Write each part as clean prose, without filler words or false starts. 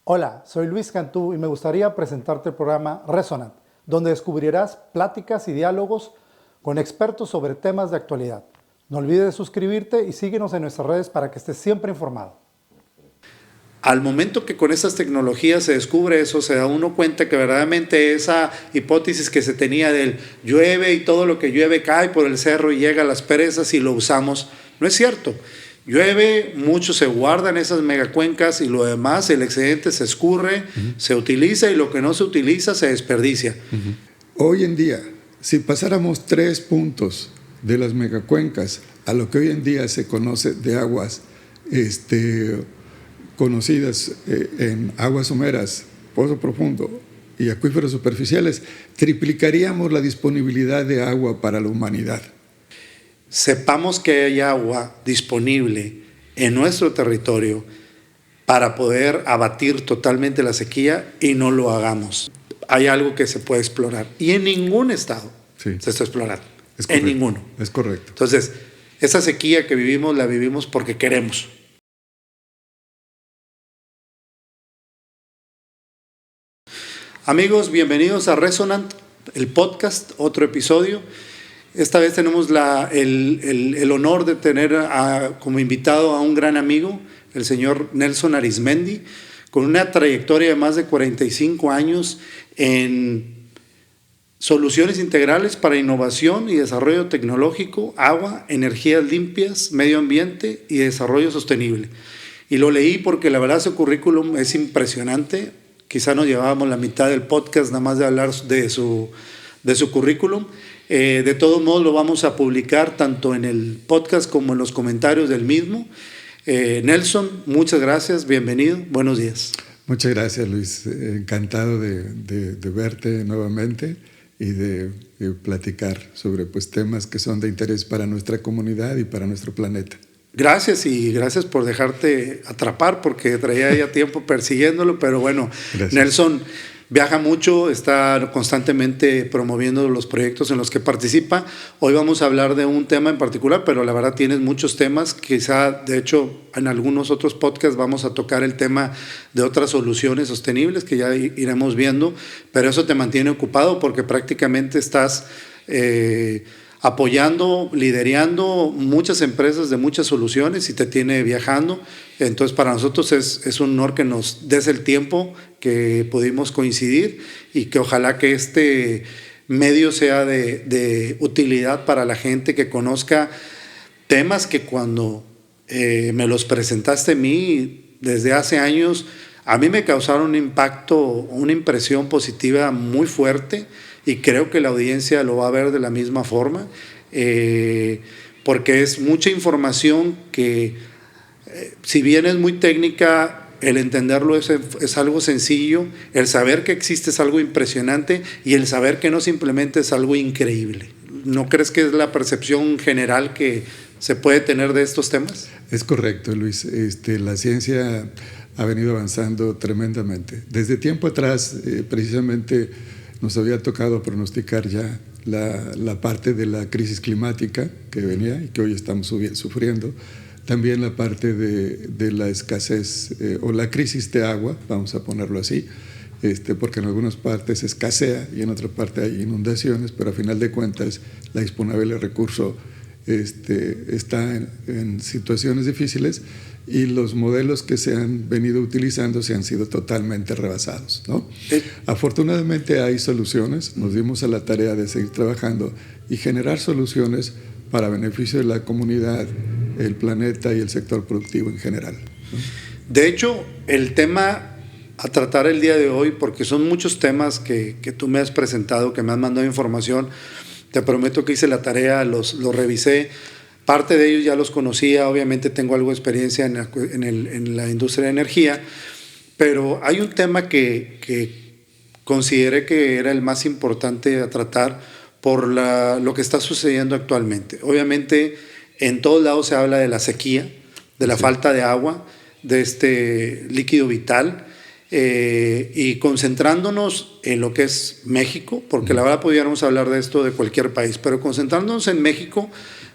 Hola, soy Luis Cantú y me gustaría presentarte el programa Resonant, donde descubrirás pláticas y diálogos con expertos sobre temas de actualidad. No olvides suscribirte y síguenos en nuestras redes para que estés siempre informado. Al momento que con estas tecnologías se descubre eso, se da uno cuenta que verdaderamente esa hipótesis que se tenía del llueve y todo lo que llueve cae por el cerro y llega a las presas y lo usamos, no es cierto. Llueve, mucho se guarda en esas megacuencas y lo demás, el excedente se escurre, se utiliza y lo que no se utiliza se desperdicia. Hoy en día, si pasáramos 3 puntos de las megacuencas a lo que hoy en día se conoce de aguas conocidas en aguas someras, pozo profundo y acuíferos superficiales, triplicaríamos la disponibilidad de agua para la humanidad. Sepamos que hay agua disponible en nuestro territorio para poder abatir totalmente la sequía y no lo hagamos. Hay algo que se puede explorar y en ningún estado se está explorando, en ninguno. Es correcto. Entonces, esa sequía que vivimos la vivimos porque queremos. Amigos, bienvenidos a Resonant, el podcast, otro episodio. Esta vez tenemos el honor de tener como invitado a un gran amigo, el señor Nelson Arizmendi, con una trayectoria de más de 45 años en soluciones integrales para innovación y desarrollo tecnológico, agua, energías limpias, medio ambiente y desarrollo sostenible. Y lo leí porque la verdad su currículum es impresionante. Quizá nos llevábamos la mitad del podcast nada más de hablar de su currículum. De todos modos lo vamos a publicar tanto en el podcast como en los comentarios del mismo. Nelson, muchas gracias, bienvenido, buenos días. Muchas gracias, Luis. Encantado de verte nuevamente y de platicar sobre temas que son de interés para nuestra comunidad y para nuestro planeta. Gracias y gracias por dejarte atrapar porque traía ya tiempo persiguiéndolo, pero bueno, gracias. Nelson viaja mucho, está constantemente promoviendo los proyectos en los que participa. Hoy vamos a hablar de un tema en particular, pero la verdad tienes muchos temas. Quizá, de hecho, en algunos otros podcasts vamos a tocar el tema de otras soluciones sostenibles que ya iremos viendo, pero eso te mantiene ocupado porque prácticamente estás apoyando, liderando muchas empresas de muchas soluciones y te tiene viajando. Entonces para nosotros es un honor que nos des el tiempo que pudimos coincidir y que ojalá que este medio sea de utilidad para la gente que conozca temas que cuando me los presentaste a mí desde hace años, a mí me causaron un impacto, una impresión positiva muy fuerte. Y creo que la audiencia lo va a ver de la misma forma, porque es mucha información que, si bien es muy técnica, el entenderlo es algo sencillo, el saber que existe es algo impresionante y el saber que no simplemente es algo increíble. ¿No crees que es la percepción general que se puede tener de estos temas? Es correcto, Luis. La ciencia ha venido avanzando tremendamente. Desde tiempo atrás, precisamente, nos había tocado pronosticar ya la parte de la crisis climática que venía y que hoy estamos sufriendo. También la parte de la escasez o la crisis de agua, vamos a ponerlo así, porque en algunas partes escasea y en otra parte hay inundaciones, pero a final de cuentas la disponibilidad del recurso está en situaciones difíciles y los modelos que se han venido utilizando se han sido totalmente rebasados, ¿no? Afortunadamente hay soluciones, nos dimos a la tarea de seguir trabajando y generar soluciones para beneficio de la comunidad, el planeta y el sector productivo en general, ¿no? De hecho, el tema a tratar el día de hoy, porque son muchos temas que tú me has presentado, que me has mandado información, te prometo que hice la tarea, los revisé. Parte de ellos ya los conocía, obviamente tengo algo de experiencia en la industria de energía, pero hay un tema que consideré que era el más importante a tratar por lo que está sucediendo actualmente. Obviamente en todos lados se habla de la sequía, de la falta de agua, de este líquido vital, y concentrándonos en lo que es México, porque la verdad pudiéramos hablar de esto de cualquier país, pero concentrándonos en México,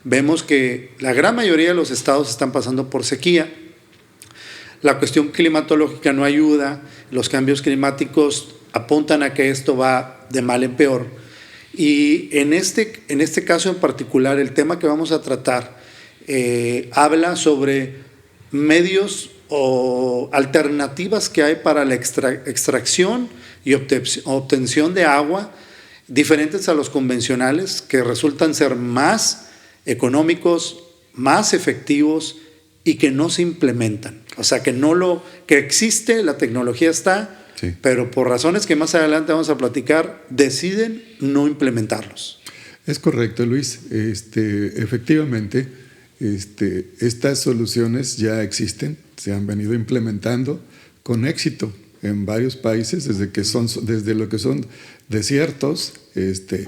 vemos que la gran mayoría de los estados están pasando por sequía. la cuestión climatológica no ayuda, los cambios climáticos apuntan a que esto va de mal en peor. Y en este caso en particular, el tema que vamos a tratar habla sobre medios o alternativas que hay para la extracción y obtención de agua diferentes a los convencionales, que resultan ser más económicos, más efectivos y que no se implementan. O sea, que existe, la tecnología está, sí, pero por razones que más adelante vamos a platicar, deciden no implementarlos. Es correcto, Luis. Efectivamente, estas soluciones ya existen, se han venido implementando con éxito en varios países, desde lo que son desiertos,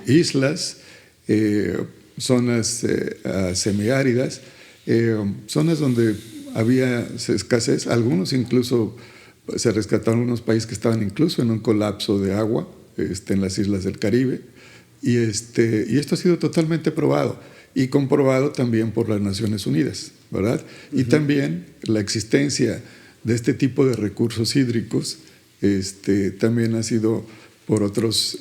islas, zonas semiáridas, zonas donde había escasez. Algunos incluso se rescataron unos países que estaban incluso en un colapso de agua en las islas del Caribe, y esto ha sido totalmente probado y comprobado también por las Naciones Unidas, ¿verdad? Y también la existencia de este tipo de recursos hídricos también ha sido por otros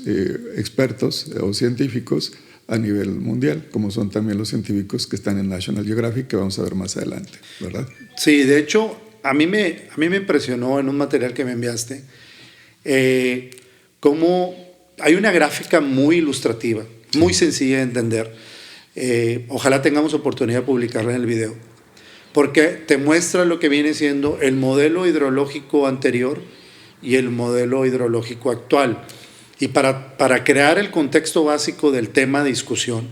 expertos o científicos a nivel mundial, como son también los científicos que están en National Geographic, que vamos a ver más adelante, ¿verdad? Sí, de hecho, a mí me impresionó en un material que me enviaste cómo hay una gráfica muy ilustrativa, muy sencilla de entender. Ojalá tengamos oportunidad de publicarla en el video, porque te muestra lo que viene siendo el modelo hidrológico anterior y el modelo hidrológico actual. Y para crear el contexto básico del tema de discusión,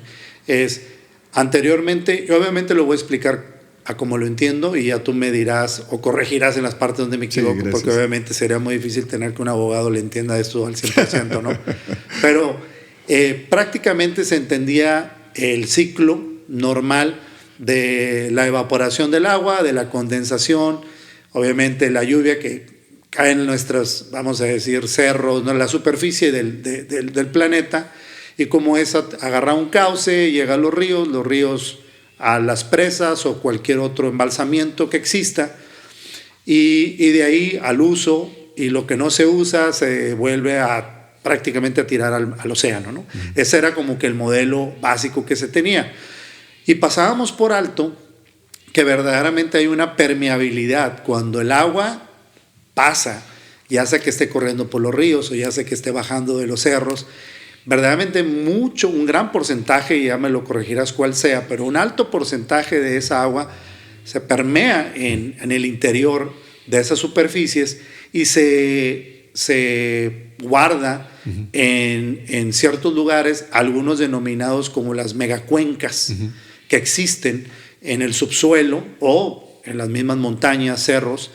anteriormente, yo obviamente lo voy a explicar a como lo entiendo, y ya tú me dirás o corregirás en las partes donde me equivoco, sí, porque obviamente sería muy difícil tener que un abogado le entienda esto al 100%, ¿no? Pero prácticamente se entendía el ciclo normal de la evaporación del agua, de la condensación, obviamente la lluvia que cae en nuestros, vamos a decir, cerros, ¿no?, la superficie del planeta, y como esa agarra un cauce, llega a los ríos a las presas o cualquier otro embalsamiento que exista, y de ahí al uso, y lo que no se usa se vuelve prácticamente a tirar al océano, ¿no? Ese era como que el modelo básico que se tenía. Y pasábamos por alto que verdaderamente hay una permeabilidad cuando el agua pasa, ya sea que esté corriendo por los ríos o ya sea que esté bajando de los cerros, verdaderamente un gran porcentaje, y ya me lo corregirás cuál sea, pero un alto porcentaje de esa agua se permea en el interior de esas superficies y se guarda en ciertos lugares, algunos denominados como las megacuencas, que existen en el subsuelo o en las mismas montañas, cerros,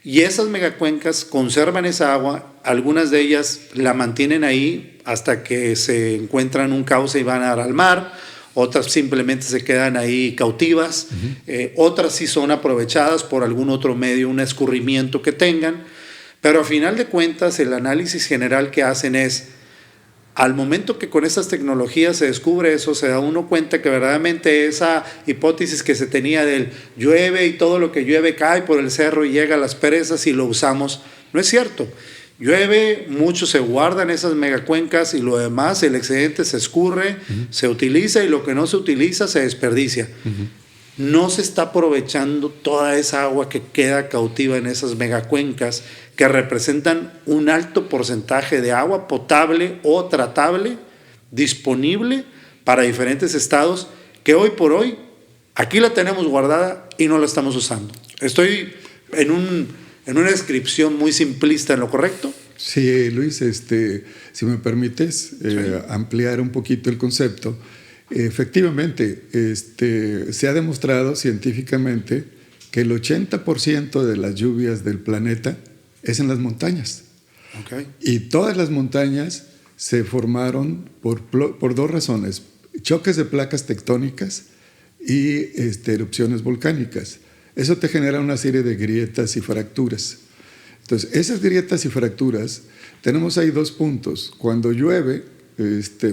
y esas megacuencas conservan esa agua, algunas de ellas la mantienen ahí hasta que se encuentran un cauce y van a dar al mar, otras simplemente se quedan ahí cautivas, otras sí son aprovechadas por algún otro medio, un escurrimiento que tengan, pero a final de cuentas el análisis general que hacen es, al momento que con esas tecnologías se descubre eso, se da uno cuenta que verdaderamente esa hipótesis que se tenía del llueve y todo lo que llueve cae por el cerro y llega a las presas y lo usamos, no es cierto. Llueve, mucho se guarda en esas megacuencas y lo demás, el excedente se escurre, se utiliza, y lo que no se utiliza se desperdicia. No se está aprovechando toda esa agua que queda cautiva en esas megacuencas, que representan un alto porcentaje de agua potable o tratable disponible para diferentes estados, que hoy por hoy aquí la tenemos guardada y no la estamos usando. Estoy en una descripción muy simplista, ¿en lo correcto? Sí, Luis, si me permites ampliar un poquito el concepto. Efectivamente, se ha demostrado científicamente que el 80% de las lluvias del planeta es en las montañas. Okay. Y todas las montañas se formaron por dos razones: choques de placas tectónicas y erupciones volcánicas. Eso te genera una serie de grietas y fracturas. Entonces, esas grietas y fracturas, tenemos ahí dos puntos. Cuando llueve,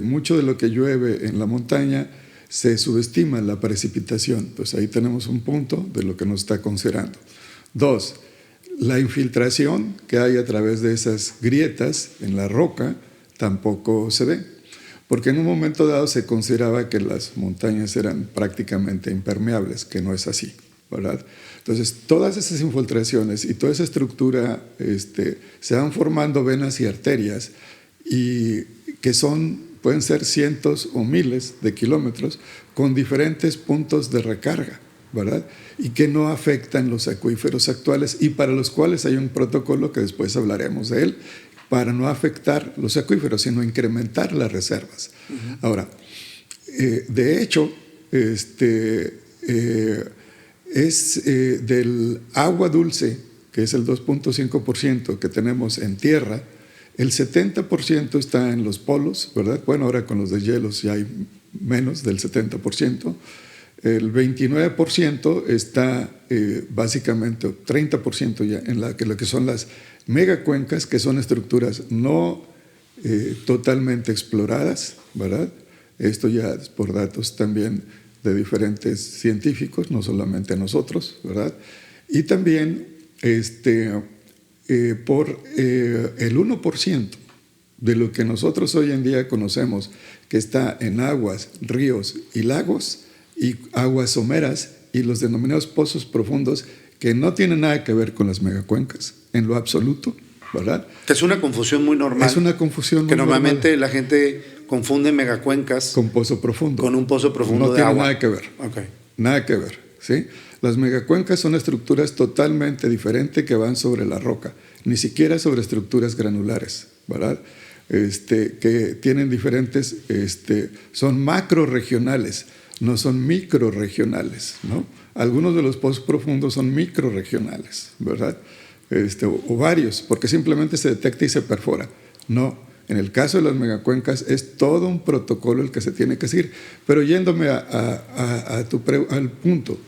mucho de lo que llueve en la montaña se subestima la precipitación. Pues ahí tenemos un punto de lo que nos está considerando. Dos, La infiltración que hay a través de esas grietas en la roca tampoco se ve, porque en un momento dado se consideraba que las montañas eran prácticamente impermeables, que no es así, ¿verdad? Entonces, todas esas infiltraciones y toda esa estructura se van formando venas y arterias y que pueden ser cientos o miles de kilómetros con diferentes puntos de recarga, ¿verdad? Y que no afectan los acuíferos actuales y para los cuales hay un protocolo que después hablaremos de él, para no afectar los acuíferos, sino incrementar las reservas. Ahora, de hecho, del agua dulce, que es el 2.5% que tenemos en tierra, el 70% está en los polos, ¿verdad? Bueno, ahora con los deshielos ya hay menos del 70%. El 29% está básicamente, 30% ya en lo que son las megacuencas, que son estructuras no totalmente exploradas, ¿verdad? Esto ya es por datos también de diferentes científicos, no solamente nosotros, ¿verdad? Y también por el 1% de lo que nosotros hoy en día conocemos que está en aguas, ríos y lagos y aguas someras y los denominados pozos profundos que no tienen nada que ver con las megacuencas en lo absoluto, ¿verdad? Que es una confusión muy normal. Es una confusión muy que normalmente normal. La gente confunde megacuencas con pozo profundo. Con un pozo profundo de agua. No tiene nada que ver. Okay. Nada que ver, ¿sí? Las megacuencas son estructuras totalmente diferentes que van sobre la roca, ni siquiera sobre estructuras granulares, ¿verdad? Que tienen diferentes, son macroregionales, no son microregionales, ¿no? Algunos de los pozos profundos son microregionales, ¿verdad? O varios, porque simplemente se detecta y se perfora. No, en el caso de las megacuencas es todo un protocolo el que se tiene que seguir. Pero yéndome al punto,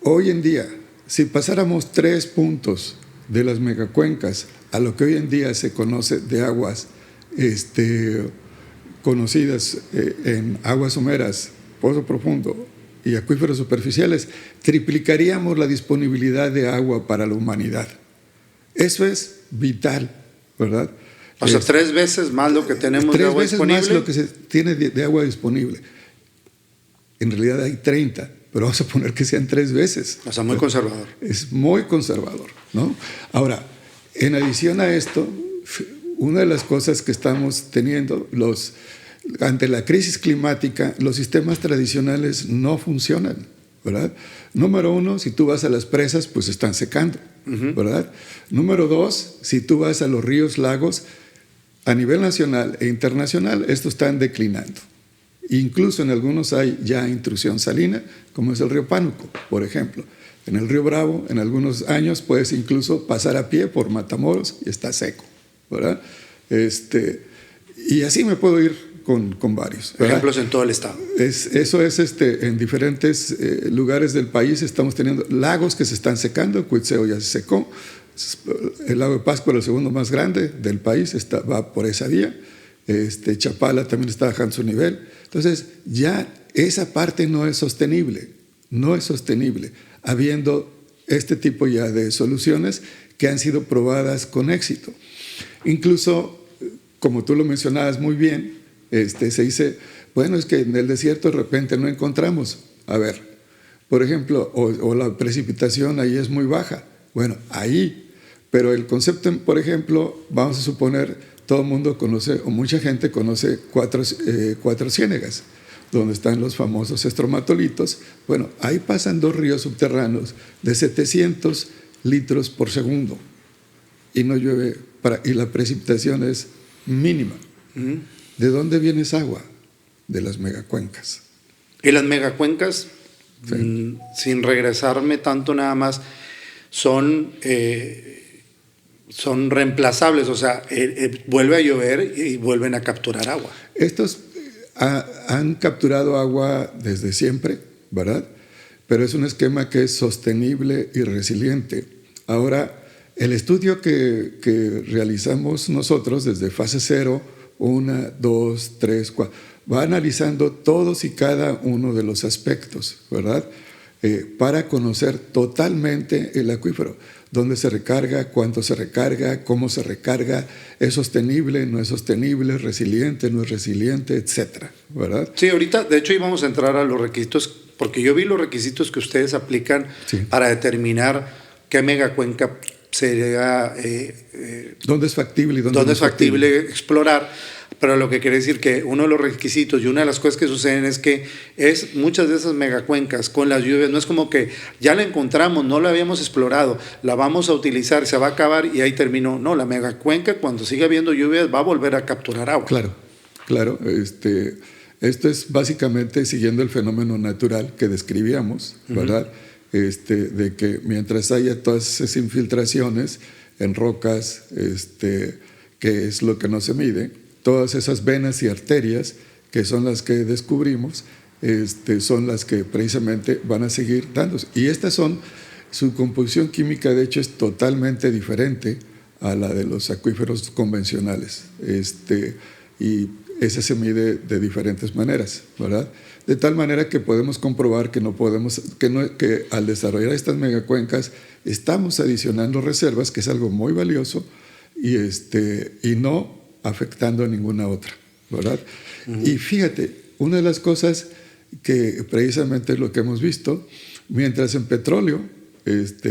hoy en día, si pasáramos 3 puntos de las megacuencas a lo que hoy en día se conoce de aguas conocidas en aguas someras, pozo profundo y acuíferos superficiales, triplicaríamos la disponibilidad de agua para la humanidad. Eso es vital, ¿verdad? O sea, 3 veces más lo que tenemos de agua disponible. 3 veces más lo que se tiene de agua disponible. En realidad hay 30, pero vamos a poner que sean 3 veces. O sea, muy conservador. Es muy conservador, ¿no? Ahora, en adición a esto, una de las cosas que estamos teniendo, ante la crisis climática, los sistemas tradicionales no funcionan, ¿verdad? Número 1, si tú vas a las presas, pues están secando, ¿verdad? Número 2, si tú vas a los ríos, lagos, a nivel nacional e internacional, estos están declinando. Incluso en algunos hay ya intrusión salina, como es el río Pánuco, por ejemplo. En el río Bravo, en algunos años, puedes incluso pasar a pie por Matamoros y está seco, ¿verdad? Y así me puedo ir con varios, ¿verdad? Ejemplos en todo el estado. Eso es en diferentes lugares del país estamos teniendo lagos que se están secando. Cuitzeo ya se secó. El lago de Pátzcuaro, el segundo más grande del país, va por esa vía. Chapala también está bajando su nivel. Entonces, ya esa parte no es sostenible, habiendo este tipo ya de soluciones que han sido probadas con éxito. Incluso, como tú lo mencionabas muy bien, se dice, bueno, es que en el desierto de repente no encontramos. A ver, por ejemplo, o la precipitación ahí es muy baja. Bueno, ahí, pero el concepto, por ejemplo, vamos a suponer, todo el mundo conoce, o mucha gente conoce Cuatro Ciénegas, donde están los famosos estromatolitos. Bueno, ahí pasan 2 ríos subterráneos de 700 litros por segundo y no llueve, y la precipitación es mínima. ¿De dónde viene esa agua? De las megacuencas. Y las megacuencas, sí, sin regresarme tanto nada más, son reemplazables, o sea, vuelve a llover y vuelven a capturar agua. Estos han capturado agua desde siempre, ¿verdad? Pero es un esquema que es sostenible y resiliente. Ahora, el estudio que realizamos nosotros desde fase 0, 1, 2, 3, 4, va analizando todos y cada uno de los aspectos, ¿verdad? Para conocer totalmente el acuífero. dónde se recarga, cuánto se recarga, cómo se recarga, es sostenible, no es sostenible, es resiliente, no es resiliente, etcétera, ¿verdad? Sí, ahorita, de hecho, íbamos a entrar a los requisitos, porque yo vi los requisitos que ustedes aplican para determinar qué megacuenca sería... ¿Dónde es factible y dónde no es factible explorar? Pero lo que quiere decir que uno de los requisitos y una de las cosas que suceden es que muchas de esas megacuencas con las lluvias, no es como que ya la encontramos, no la habíamos explorado, la vamos a utilizar, se va a acabar y ahí terminó. No, la megacuenca cuando siga habiendo lluvias va a volver a capturar agua. Claro. Esto es básicamente siguiendo el fenómeno natural que describíamos, ¿verdad? De que mientras haya todas esas infiltraciones en rocas, que es lo que no se mide, todas esas venas y arterias que son las que descubrimos, son las que precisamente van a seguir dándose. Y su composición química de hecho es totalmente diferente a la de los acuíferos convencionales. Y ese se mide de diferentes maneras, ¿verdad? De tal manera que podemos comprobar que al desarrollar estas megacuencas estamos adicionando reservas, que es algo muy valioso, y no afectando a ninguna otra, ¿verdad? Y fíjate, una de las cosas que precisamente es lo que hemos visto, mientras en petróleo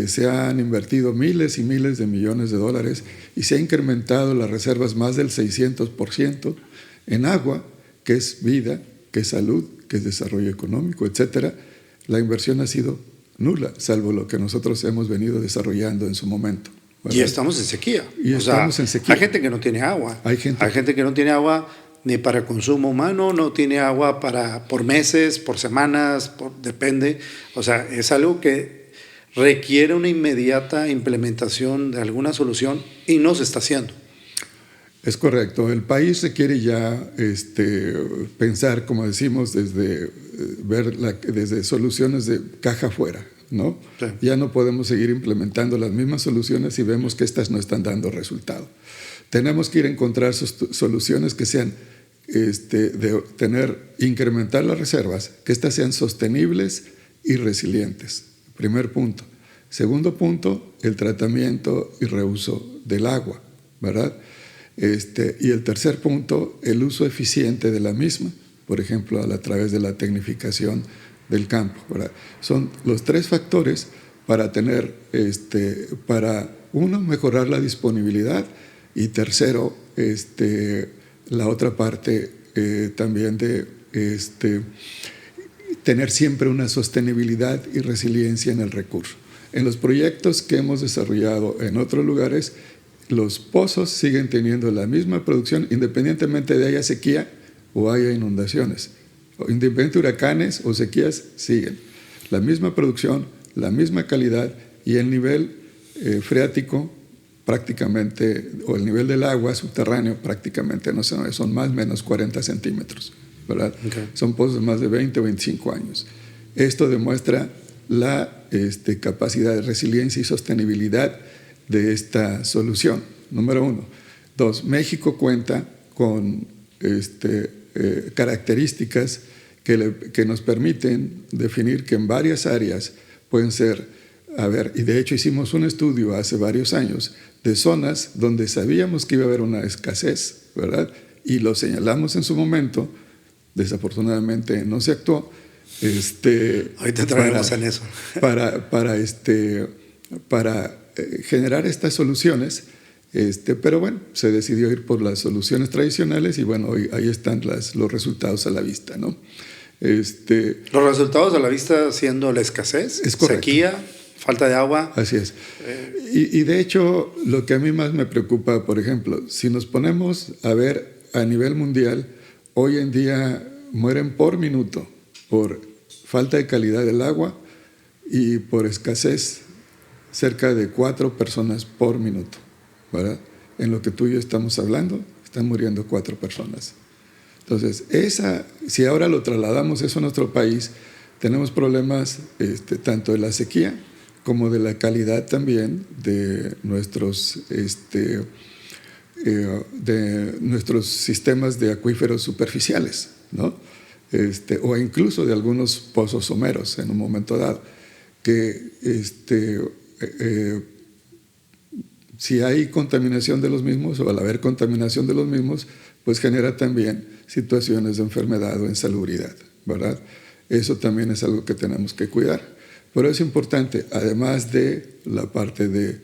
se han invertido miles y miles de millones de dólares y se ha incrementado las reservas más del 600%, en agua, que es vida, que es salud, que es desarrollo económico, etcétera, la inversión ha sido nula, salvo lo que nosotros hemos venido desarrollando en su momento, ¿verdad? Y estamos en sequía. En sequía. Hay gente que no tiene agua. Hay gente que no tiene agua ni para consumo humano, no tiene agua por meses, por semanas, depende. O sea, es algo que requiere una inmediata implementación de alguna solución y no se está haciendo. Es correcto. El país requiere ya pensar, como decimos, desde soluciones de caja afuera, ¿no? Sí. Ya no podemos seguir implementando las mismas soluciones si vemos que estas no están dando resultado. Tenemos que ir a encontrar soluciones que sean incrementar las reservas, que estas sean sostenibles y resilientes. Primer punto. Segundo punto, el tratamiento y reuso del agua, ¿verdad? Y el tercer punto, el uso eficiente de la misma, por ejemplo, a través de la tecnificación del campo, ¿verdad? Son los tres factores para tener, para uno, mejorar la disponibilidad y tercero, la otra parte también de tener siempre una sostenibilidad y resiliencia en el recurso. En los proyectos que hemos desarrollado en otros lugares, los pozos siguen teniendo la misma producción independientemente de haya sequía o haya inundaciones. Independientemente de huracanes o sequías, siguen. La misma producción, la misma calidad y el nivel freático prácticamente, o el nivel del agua subterráneo prácticamente no sé, son más o menos 40 centímetros, ¿verdad? Okay. Son pozos de más de 20 o 25 años. Esto demuestra la capacidad de resiliencia y sostenibilidad de esta solución, número uno. Dos, México cuenta con características que nos permiten definir que en varias áreas pueden ser, y de hecho hicimos un estudio hace varios años de zonas donde sabíamos que iba a haber una escasez, ¿verdad? Y lo señalamos en su momento, desafortunadamente no se actuó. Ahorita traemos en eso. Para generar estas soluciones, pero bueno, se decidió ir por las soluciones tradicionales y bueno, hoy ahí están los resultados a la vista, ¿no? Los resultados a la vista siendo la escasez, sequía, falta de agua. Así es. Y de hecho, lo que a mí más me preocupa, por ejemplo, si nos ponemos a ver a nivel mundial, hoy en día mueren por minuto por falta de calidad del agua y por escasez cerca de 4 personas por minuto, ¿verdad? En lo que tú y yo estamos hablando, están muriendo 4 personas. Entonces, si ahora lo trasladamos eso a nuestro país, tenemos problemas tanto de la sequía como de la calidad también de nuestros sistemas de acuíferos superficiales, ¿no? O incluso de algunos pozos someros en un momento dado, que Si hay contaminación de los mismos o al haber contaminación de los mismos, pues genera también situaciones de enfermedad o insalubridad, ¿verdad? Eso también es algo que tenemos que cuidar. Pero es importante, además de la parte de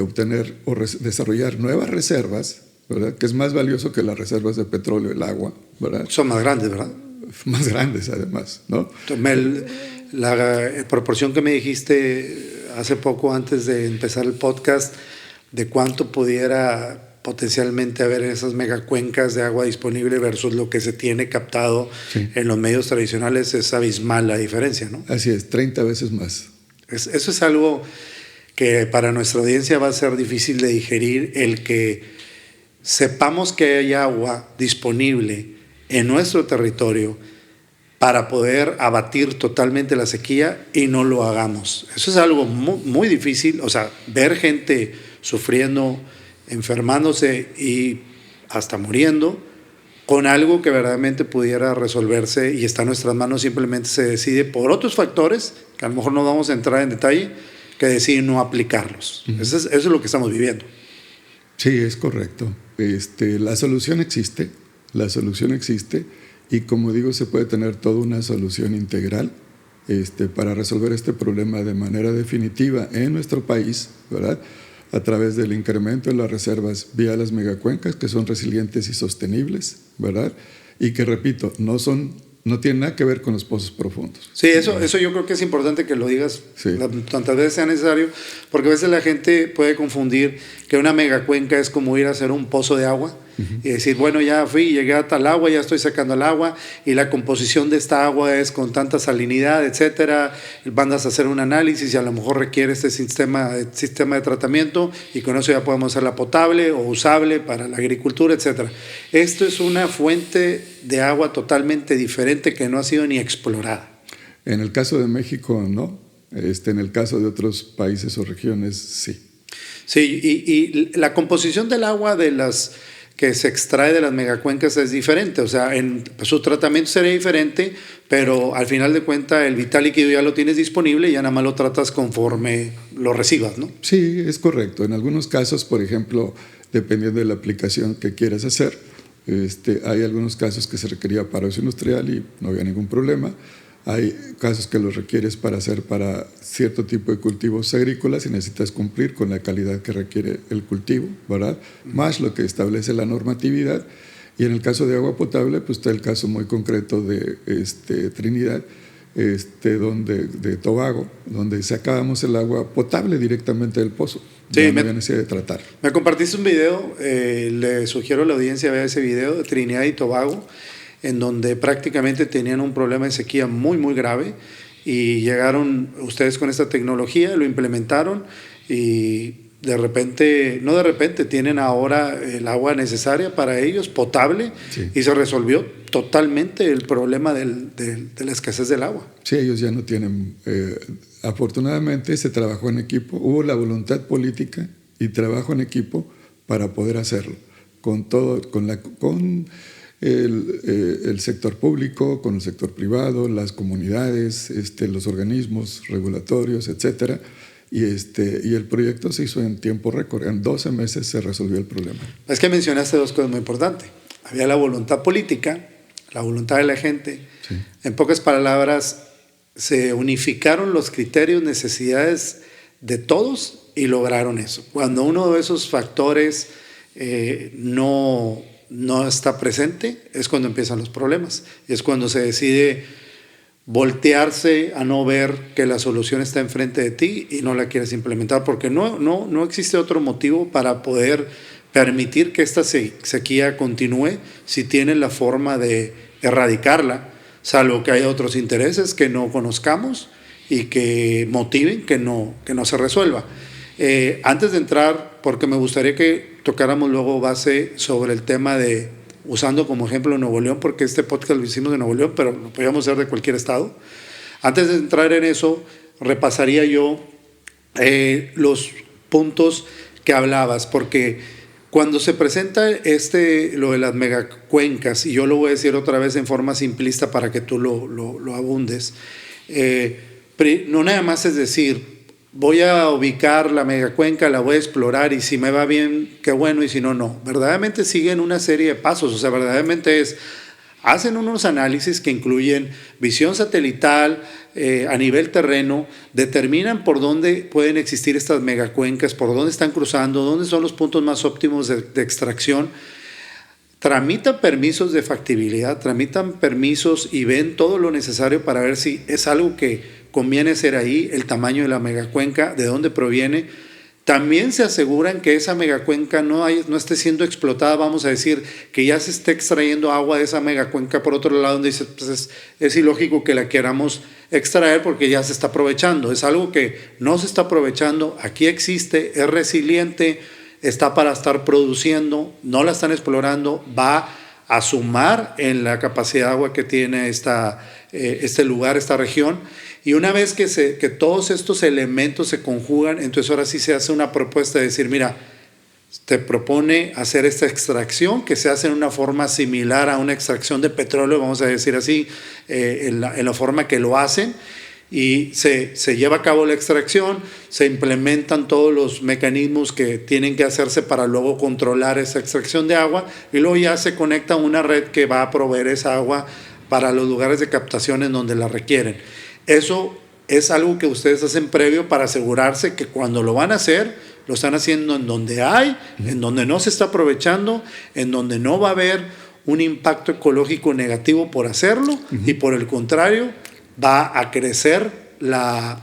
obtener o desarrollar nuevas reservas, ¿verdad? Que es más valioso que las reservas de petróleo, el agua, ¿verdad? Son más grandes, ¿verdad? Más grandes, además, ¿no? La proporción que me dijiste hace poco, antes de empezar el podcast, de cuánto pudiera potencialmente haber en esas megacuencas de agua disponible versus lo que se tiene captado en los medios tradicionales, es abismal la diferencia, ¿no? Así es, 30 veces más. Eso es algo que para nuestra audiencia va a ser difícil de digerir, el que sepamos que hay agua disponible en nuestro territorio para poder abatir totalmente la sequía y no lo hagamos. Eso es algo muy, muy difícil, o sea, ver gente sufriendo, enfermándose y hasta muriendo con algo que verdaderamente pudiera resolverse y está en nuestras manos, simplemente se decide por otros factores, que a lo mejor no vamos a entrar en detalle, que deciden no aplicarlos. Eso es lo que estamos viviendo. Sí, es correcto. La solución existe, y como digo, se puede tener toda una solución integral para resolver este problema de manera definitiva en nuestro país, ¿verdad? A través del incremento de las reservas vía las megacuencas, que son resilientes y sostenibles, ¿verdad? Y que, repito, no tienen nada que ver con los pozos profundos. Sí, eso yo creo que es importante que lo digas tantas veces sea necesario, porque a veces la gente puede confundir que una megacuenca es como ir a hacer un pozo de agua y decir, bueno, ya fui, llegué a tal agua, ya estoy sacando el agua y la composición de esta agua es con tanta salinidad, etcétera. Mandas a hacer un análisis y a lo mejor requiere este sistema de tratamiento y con eso ya podemos hacerla potable o usable para la agricultura, etcétera. Esto es una fuente de agua totalmente diferente que no ha sido ni explorada. En el caso de México, no. En el caso de otros países o regiones, sí. Sí, y la composición del agua de las que se extrae de las megacuencas es diferente, o sea, su tratamiento sería diferente, pero al final de cuentas el vital líquido ya lo tienes disponible y ya nada más lo tratas conforme lo recibas, ¿no? Sí, es correcto. En algunos casos, por ejemplo, dependiendo de la aplicación que quieras hacer, hay algunos casos que se requería para uso industrial y no había ningún problema. Hay casos que los requieres para hacer para cierto tipo de cultivos agrícolas y necesitas cumplir con la calidad que requiere el cultivo, ¿verdad? Más lo que establece la normatividad. Y en el caso de agua potable, pues está el caso muy concreto de Trinidad, de Tobago, donde sacábamos el agua potable directamente del pozo. Sí, no había necesidad de tratar. Me compartiste un video, le sugiero a la audiencia ver ese video de Trinidad y Tobago, en donde prácticamente tenían un problema de sequía muy, muy grave y llegaron ustedes con esta tecnología, lo implementaron y tienen ahora el agua necesaria para ellos, potable, y se resolvió totalmente el problema de la escasez del agua. Sí, ellos ya no tienen, afortunadamente se trabajó en equipo, hubo la voluntad política y trabajo en equipo para poder hacerlo, con el sector público, con el sector privado, las comunidades, los organismos regulatorios, etcétera. Y el proyecto se hizo en tiempo récord. En 12 meses se resolvió el problema. Es que mencionaste dos cosas muy importantes. Había la voluntad política, la voluntad de la gente. Sí. En pocas palabras, se unificaron los criterios, necesidades de todos y lograron eso. Cuando uno de esos factores no está presente, es cuando empiezan los problemas. Es cuando se decide voltearse a no ver que la solución está enfrente de ti y no la quieres implementar, porque no existe otro motivo para poder permitir que esta sequía continúe si tienes la forma de erradicarla, salvo que haya otros intereses que no conozcamos y que motiven que no se resuelva. Antes de entrar, porque me gustaría que tocáramos luego base sobre el tema de, usando como ejemplo Nuevo León, porque este podcast lo hicimos de Nuevo León, pero lo podríamos hacer de cualquier estado. Antes de entrar en eso, repasaría yo los puntos que hablabas, porque cuando se presenta lo de las megacuencas, y yo lo voy a decir otra vez en forma simplista para que tú lo abundes, no nada más es decir, voy a ubicar la megacuenca, la voy a explorar y si me va bien, qué bueno, y si no, no. Verdaderamente siguen una serie de pasos, o sea, verdaderamente hacen unos análisis que incluyen visión satelital a nivel terreno, determinan por dónde pueden existir estas megacuencas, por dónde están cruzando, dónde son los puntos más óptimos de extracción. Tramitan permisos de factibilidad, tramitan permisos y ven todo lo necesario para ver si es algo que conviene hacer ahí, el tamaño de la megacuenca, de dónde proviene. También se aseguran que esa megacuenca no esté siendo explotada, vamos a decir, que ya se esté extrayendo agua de esa megacuenca por otro lado, donde dice, pues es ilógico que la queramos extraer porque ya se está aprovechando. Es algo que no se está aprovechando, aquí existe, es resiliente, está para estar produciendo, no la están explorando, va a sumar en la capacidad de agua que tiene este lugar, esta región. Y una vez que todos estos elementos se conjugan, entonces ahora sí se hace una propuesta de decir, mira, te propone hacer esta extracción que se hace en una forma similar a una extracción de petróleo, vamos a decir así, en la forma que lo hacen, y se lleva a cabo la extracción, se implementan todos los mecanismos que tienen que hacerse para luego controlar esa extracción de agua, y luego ya se conecta a una red que va a proveer esa agua para los lugares de captación en donde la requieren. Eso es algo que ustedes hacen previo para asegurarse que cuando lo van a hacer, lo están haciendo en donde hay, en donde no se está aprovechando, en donde no va a haber un impacto ecológico negativo por hacerlo, y por el contrario, va a crecer la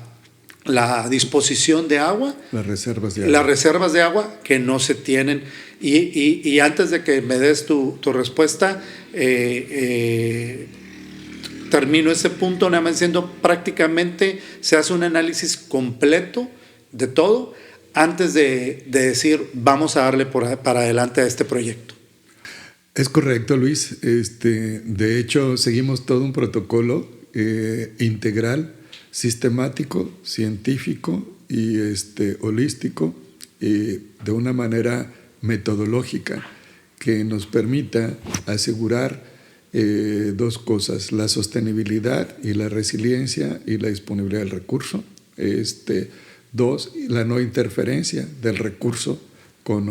disposición de agua, las reservas de agua que no se tienen. Y antes de que me des tu respuesta, termino ese punto nada más diciendo, prácticamente se hace un análisis completo de todo antes de decir vamos a darle para adelante a este proyecto. Es correcto, Luis. De hecho, seguimos todo un protocolo integral, sistemático, científico y holístico, de una manera metodológica que nos permita asegurar dos cosas: la sostenibilidad y la resiliencia y la disponibilidad del recurso. Dos, la no interferencia del recurso con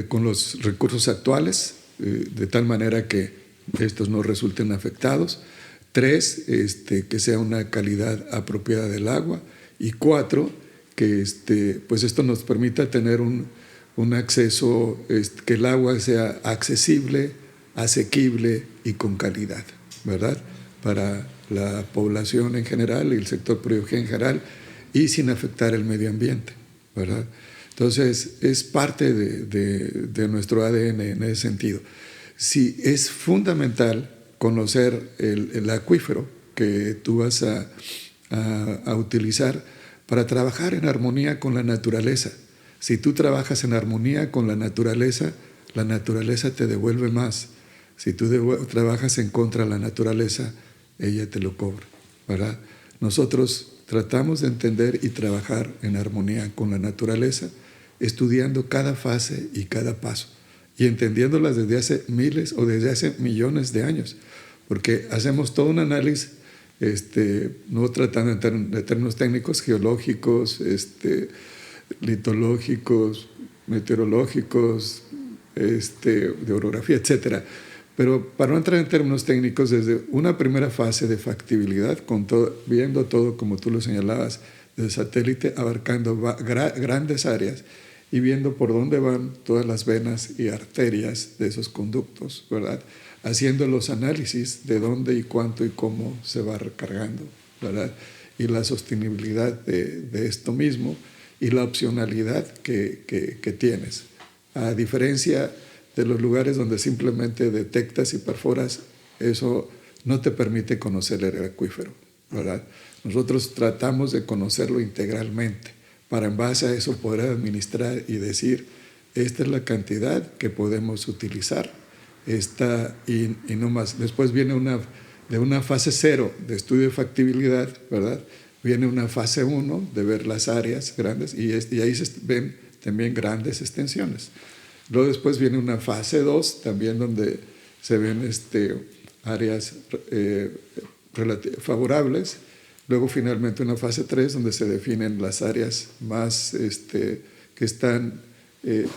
con los recursos actuales, de tal manera que estos no resulten afectados. Tres, que sea una calidad apropiada del agua. Y cuatro, que pues esto nos permita tener un acceso, que el agua sea accesible, asequible y con calidad, ¿verdad? Para la población en general y el sector productivo en general, y sin afectar el medio ambiente, ¿verdad? Entonces, es parte de nuestro ADN en ese sentido. Sí, es fundamental conocer el acuífero que tú vas a utilizar para trabajar en armonía con la naturaleza. Si tú trabajas en armonía con la naturaleza te devuelve más. Si tú trabajas en contra de la naturaleza, ella te lo cobra, ¿verdad? Nosotros tratamos de entender y trabajar en armonía con la naturaleza, estudiando cada fase y cada paso, y entendiéndolas desde hace miles o desde hace millones de años, porque hacemos todo un análisis, no tratando de términos técnicos, geológicos, litológicos, meteorológicos, de orografía, etcétera. Pero para no entrar en términos técnicos, desde una primera fase de factibilidad, viendo todo como tú lo señalabas, del satélite, abarcando grandes áreas y viendo por dónde van todas las venas y arterias de esos conductos, ¿verdad? Haciendo los análisis de dónde y cuánto y cómo se va recargando, ¿verdad? Y la sostenibilidad de esto mismo y la opcionalidad que tienes. A diferencia de los lugares donde simplemente detectas y perforas, eso no te permite conocer el acuífero, ¿verdad? Nosotros tratamos de conocerlo integralmente para en base a eso poder administrar y decir, esta es la cantidad que podemos utilizar, y no más. Después viene de una fase 0 de estudio de factibilidad, ¿verdad? Viene una fase 1 de ver las áreas grandes y ahí se ven también grandes extensiones. Luego después viene una fase 2 también donde se ven áreas favorables, Luego finalmente una fase 3 donde se definen las áreas más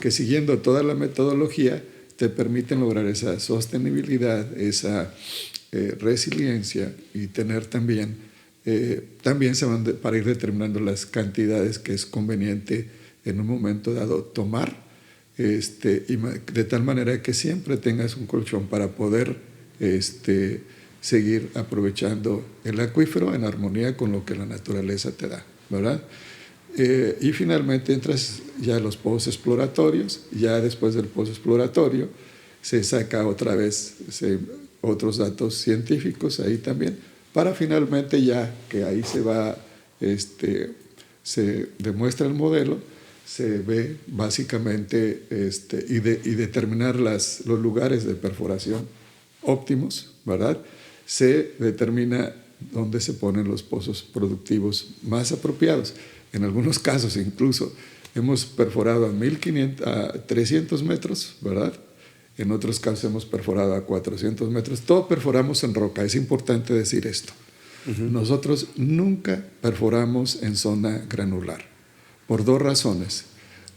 que siguiendo toda la metodología te permiten lograr esa sostenibilidad, esa resiliencia y tener también se van para ir determinando las cantidades que es conveniente en un momento dado tomar, y de tal manera que siempre tengas un colchón para poder seguir aprovechando el acuífero en armonía con lo que la naturaleza te da, ¿verdad? Y finalmente entras ya a los pozos exploratorios. Ya después del pozo exploratorio se saca otra vez otros datos científicos ahí también, para finalmente ya que ahí se va, se demuestra el modelo, se ve básicamente y determinar los lugares de perforación óptimos, ¿verdad? Se determina dónde se ponen los pozos productivos más apropiados. En algunos casos incluso hemos perforado a 300 metros, ¿verdad? En otros casos hemos perforado a 400 metros. Todo perforamos en roca, es importante decir esto. Nosotros nunca perforamos en zona granular, por 2 razones.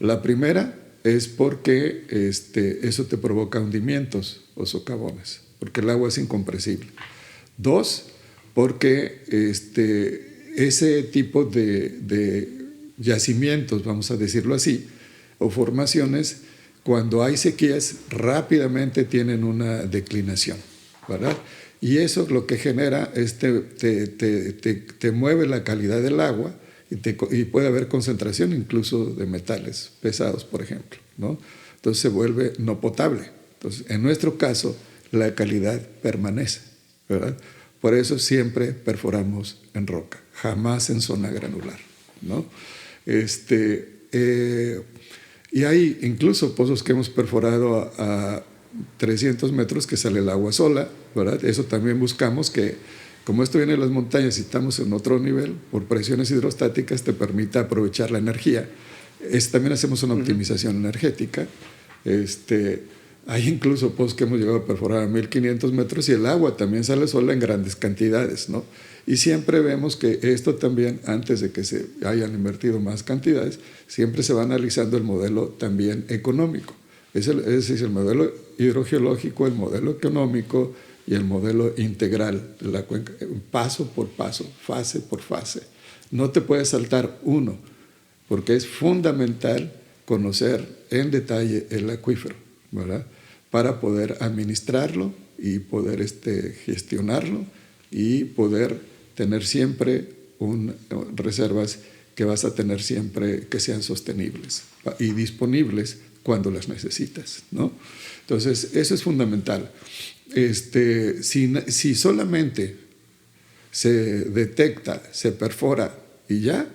La primera es porque eso te provoca hundimientos o socavones, porque el agua es incompresible. 2, porque ese tipo de yacimientos, vamos a decirlo así, o formaciones, cuando hay sequías, rápidamente tienen una declinación, ¿verdad? Y eso lo que genera es te mueve la calidad del agua y puede haber concentración incluso de metales pesados, por ejemplo, ¿no? Entonces se vuelve no potable. Entonces, en nuestro caso, la calidad permanece, ¿verdad? Por eso siempre perforamos en roca, jamás en zona granular, ¿no? Y hay incluso pozos que hemos perforado a 300 metros que sale el agua sola, ¿verdad? Eso también buscamos que, como esto viene de las montañas y estamos en otro nivel, por presiones hidrostáticas te permita aprovechar la energía. También hacemos una optimización energética. Hay incluso pozos que hemos llegado a perforar a 1500 metros y el agua también sale sola en grandes cantidades, ¿no? Y siempre vemos que esto también, antes de que se hayan invertido más cantidades, siempre se va analizando el modelo también económico. Es el modelo hidrogeológico, el modelo económico y el modelo integral de la cuenca, paso por paso, fase por fase. No te puedes saltar uno, porque es fundamental conocer en detalle el acuífero, ¿verdad? Para poder administrarlo y poder gestionarlo y poder tener siempre reservas que vas a tener siempre que sean sostenibles y disponibles cuando las necesitas, ¿no? Entonces, eso es fundamental. Si solamente se detecta, se perfora y ya,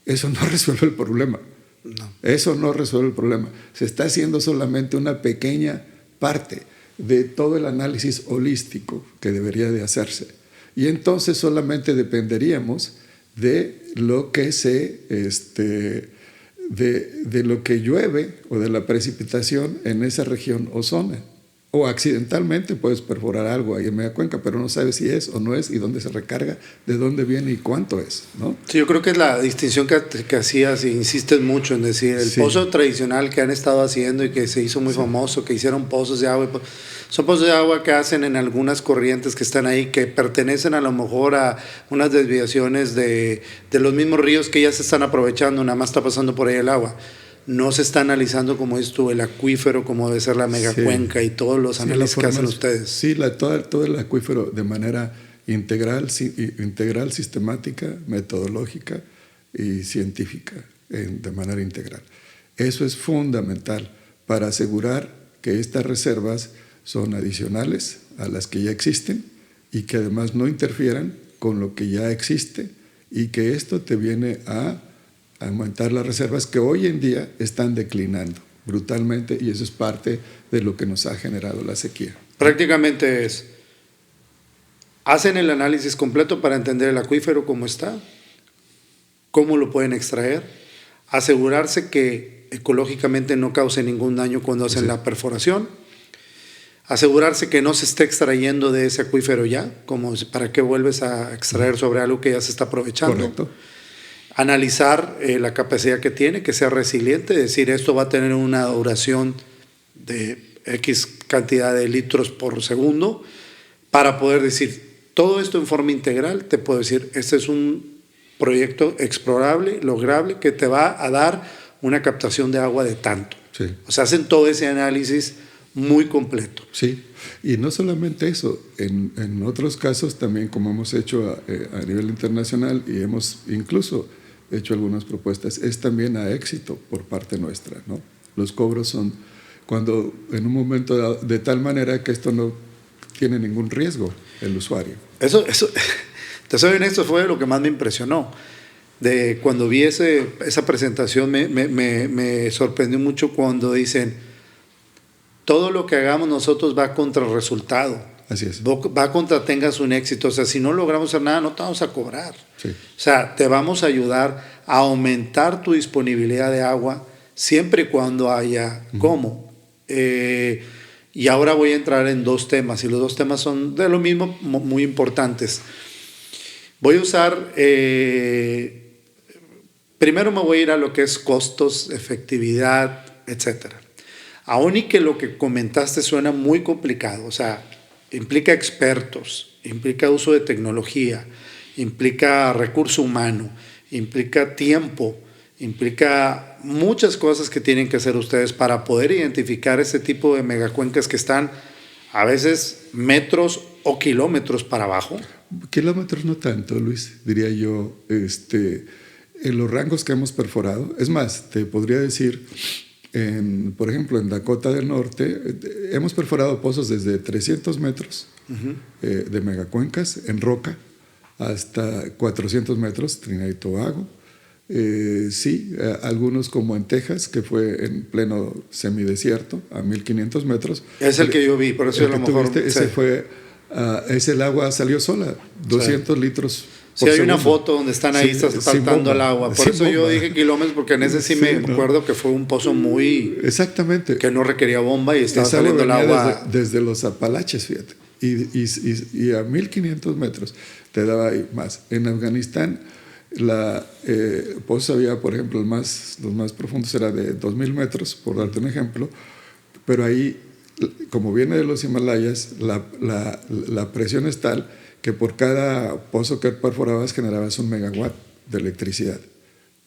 eso no resuelve el problema. No. Eso no resuelve el problema. Se está haciendo solamente una pequeña parte de todo el análisis holístico que debería de hacerse. Y entonces solamente dependeríamos de lo que de lo que llueve o de la precipitación en esa región o zona. O accidentalmente puedes perforar algo ahí en media cuenca, pero no sabes si es o no es y dónde se recarga, de dónde viene y cuánto es, ¿no? Sí, yo creo que es la distinción que hacías y insistes mucho en decir, el pozo tradicional que han estado haciendo y que se hizo muy famoso, que hicieron pozos de agua, son pozos de agua que hacen en algunas corrientes que están ahí, que pertenecen a lo mejor a unas desviaciones de los mismos ríos que ya se están aprovechando, nada más está pasando por ahí el agua. No se está analizando, como dices tú, el acuífero, como debe ser la megacuenca y todos los análisis que hacen ustedes. Sí, todo el acuífero de manera integral, sistemática, metodológica y científica, de manera integral. Eso es fundamental para asegurar que estas reservas son adicionales a las que ya existen y que además no interfieran con lo que ya existe y que esto te viene a aumentar las reservas que hoy en día están declinando brutalmente y eso es parte de lo que nos ha generado la sequía. Prácticamente hacen el análisis completo para entender el acuífero cómo está, cómo lo pueden extraer, asegurarse que ecológicamente no cause ningún daño cuando hacen la perforación, asegurarse que no se esté extrayendo de ese acuífero ya, como para qué vuelves a extraer sobre algo que ya se está aprovechando. Correcto. Analizar la capacidad que tiene, que sea resiliente, decir esto va a tener una duración de X cantidad de litros por segundo, para poder decir todo esto en forma integral. Te puedo decir, este es un proyecto explorable, lograble, que te va a dar una captación de agua de tanto. Sí. O sea, hacen todo ese análisis muy completo. Sí, y no solamente eso, en otros casos también, como hemos hecho a nivel internacional y hemos incluso hecho algunas propuestas, es también a éxito por parte nuestra, ¿no? Los cobros son cuando en un momento dado, de tal manera que esto no tiene ningún riesgo el usuario. Eso, te soy honesto, fue lo que más me impresionó. De cuando vi esa presentación me sorprendió mucho cuando dicen, todo lo que hagamos nosotros va contra el resultado. Así es. Va contra tengas un éxito. O sea, si no logramos hacer nada, no te vamos a cobrar. Sí. O sea, te vamos a ayudar a aumentar tu disponibilidad de agua siempre y cuando haya cómo. Y ahora voy a entrar en dos temas, y los dos temas son de lo mismo, muy importantes. Voy a usar, primero me voy a ir a lo que es costos, efectividad, etcétera. Aún y que lo que comentaste suena muy complicado, o sea, implica expertos, implica uso de tecnología, implica recurso humano, implica tiempo, implica muchas cosas que tienen que hacer ustedes para poder identificar ese tipo de megacuencas que están a veces metros o kilómetros para abajo. Kilómetros no tanto, Luis, diría yo, en los rangos que hemos perforado. Es más, te podría decir, por ejemplo, en Dakota del Norte, hemos perforado pozos desde 300 metros de megacuencas en roca hasta 400 metros, Trinidad y Tobago. Sí, algunos como en Texas, que fue en pleno semidesierto, a 1500 metros. Es el que yo vi, por eso a lo mejor... Ese fue, ese el agua salió sola, 200 litros por hay segundo. una foto donde están ahí saltando el agua. Por eso yo dije kilómetros, porque en ese sí me acuerdo que fue un pozo muy... Exactamente. Que no requería bomba y estaba saliendo el agua... Desde los Apalaches, fíjate. Y a 1500 metros te daba ahí más. En Afganistán... pozos había, por ejemplo, los más profundos era de 2000 metros, por darte un ejemplo, pero ahí, como viene de los Himalayas, la presión es tal que por cada pozo que perforabas generabas 1 megawatt de electricidad.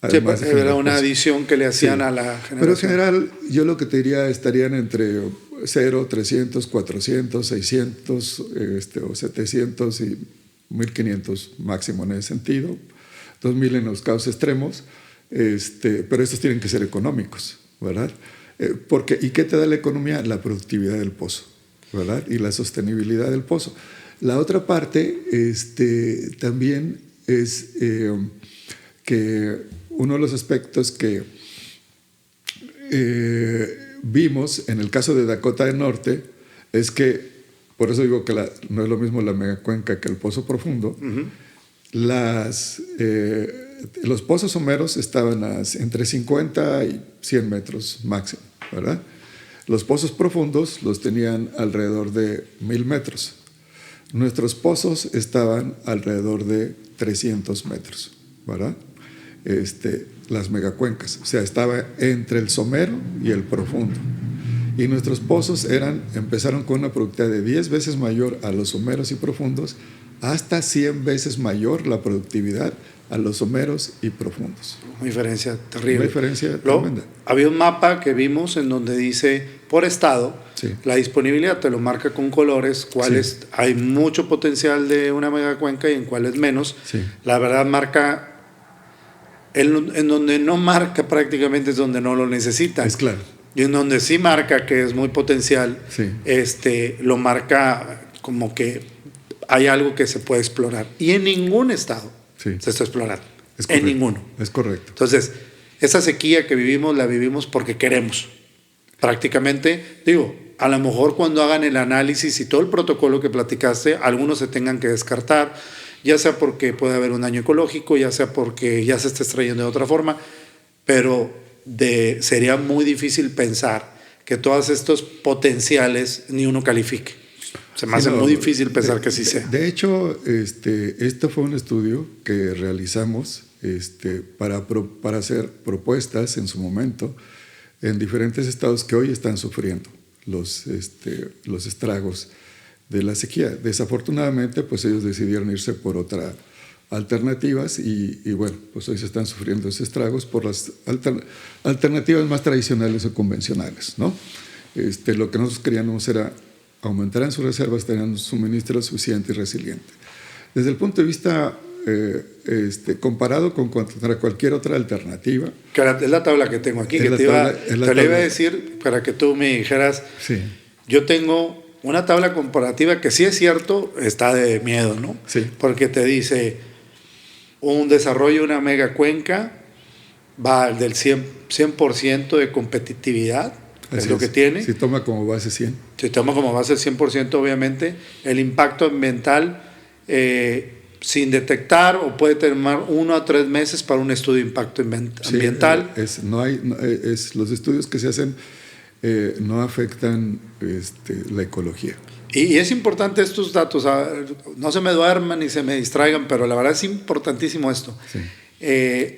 Además sí, era una adición que le hacían a la generación. Pero en general, yo lo que te diría estarían entre 0, 300, 400, 600 o 700 y 1500 máximo en ese sentido. 2000 en los casos extremos, pero estos tienen que ser económicos, ¿verdad? ¿Y qué te da la economía? La productividad del pozo, ¿verdad? Y la sostenibilidad del pozo. La otra parte también es que uno de los aspectos que vimos en el caso de Dakota del Norte es que, por eso digo que no es lo mismo la megacuenca que el pozo profundo. Los pozos someros estaban entre 50 y 100 metros máximo, ¿verdad? Los pozos profundos los tenían alrededor de 1000 metros. Nuestros pozos estaban alrededor de 300 metros, ¿verdad? Las megacuencas, o sea, estaba entre el somero y el profundo. Y nuestros pozos empezaron con una productividad de 10 veces mayor a los someros y profundos, hasta 100 veces mayor la productividad a los someros y profundos. Una diferencia terrible. Una diferencia tremenda. Había un mapa que vimos en donde dice, por estado, la disponibilidad te lo marca con colores, cuáles hay mucho potencial de una megacuenca y en cuáles menos. La verdad marca, en donde no marca prácticamente es donde no lo necesitan. Es claro. Y en donde sí marca que es muy potencial, lo marca como que hay algo que se puede explorar. Y en ningún estado se está explorando. En ninguno. Es correcto. Entonces, esa sequía que vivimos, la vivimos porque queremos. Prácticamente, a lo mejor cuando hagan el análisis y todo el protocolo que platicaste, algunos se tengan que descartar, ya sea porque puede haber un daño ecológico, ya sea porque ya se está extrayendo de otra forma, pero sería muy difícil pensar que todos estos potenciales ni uno califique. Se me hace muy difícil pensar que sí sea. De hecho, este fue un estudio que realizamos para hacer propuestas en su momento en diferentes estados que hoy están sufriendo los estragos de la sequía. Desafortunadamente, pues ellos decidieron irse por otras alternativas y bueno, pues hoy se están sufriendo esos estragos por las alternativas más tradicionales o convencionales, ¿no? Lo que nosotros queríamos era aumentar en sus reservas, tener un suministro suficiente y resiliente. Desde el punto de vista comparado con contra cualquier otra alternativa. Que es la tabla que tengo aquí, que te la iba a decir para que tú me dijeras. Sí. Yo tengo una tabla comparativa que sí es cierto, está de miedo, ¿no? Sí. Porque te dice un desarrollo de una megacuenca va del 100% de competitividad, es lo que tiene. Si toma como base 100. Si toma como base el 100%, obviamente, el impacto ambiental sin detectar o puede tomar 1 a 3 meses para un estudio de impacto ambiental. Los estudios que se hacen no afectan la ecología. Y es importante estos datos, no se me duerman ni se me distraigan, pero la verdad es importantísimo esto. Sí.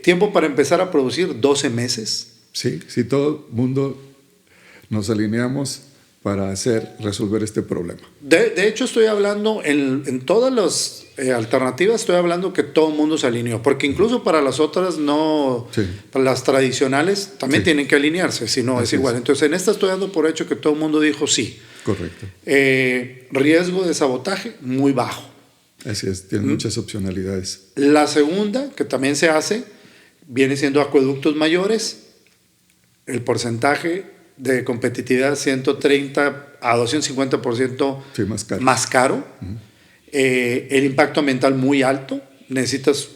Tiempo para empezar a producir 12 meses. Sí, si todo el mundo nos alineamos para resolver este problema. De hecho, estoy hablando en todas las alternativas, estoy hablando que todo el mundo se alineó, porque incluso para las otras no, sí. Para las tradicionales también sí. tienen que alinearse, si no es igual. Entonces, en esta estoy dando por hecho que todo el mundo dijo sí. Correcto. Riesgo de sabotaje muy bajo. Así es, tiene muchas opcionalidades. La segunda, que también se hace, viene siendo acueductos mayores. El porcentaje de competitividad 130 a 250% sí, más caro. Uh-huh. El impacto ambiental muy alto. Necesitas